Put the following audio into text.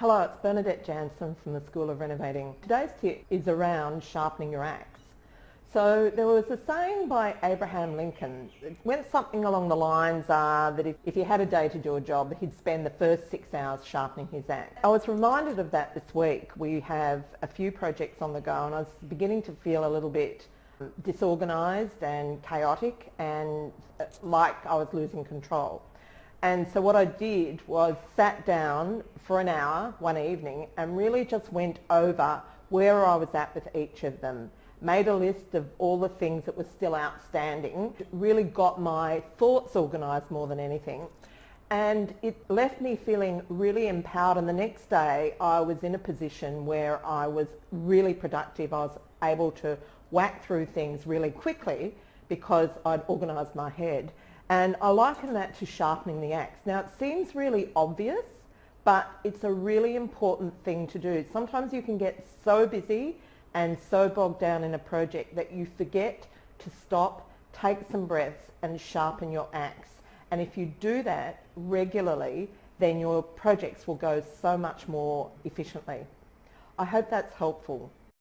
Hello, it's Bernadette Jansen from the School of Renovating. Today's tip is around sharpening your axe. So there was a saying by Abraham Lincoln. It went something along the lines that if he had a day to do a job, he'd spend the first 6 hours sharpening his axe. I was reminded of that this week. We have a few projects on the go and I was beginning to feel a little bit disorganised and chaotic and like I was losing control. And so what I did was sat down for an hour one evening and really just went over where I was at with each of them, made a list of all the things that were still outstanding, really got my thoughts organised more than anything. And it left me feeling really empowered, and the next day I was in a position where I was really productive. I was able to whack through things really quickly because I'd organised my head. And I liken that to sharpening the axe. Now it seems really obvious, but it's a really important thing to do. Sometimes you can get so busy and so bogged down in a project that you forget to stop, take some breaths and sharpen your axe. And if you do that regularly, then your projects will go so much more efficiently. I hope that's helpful.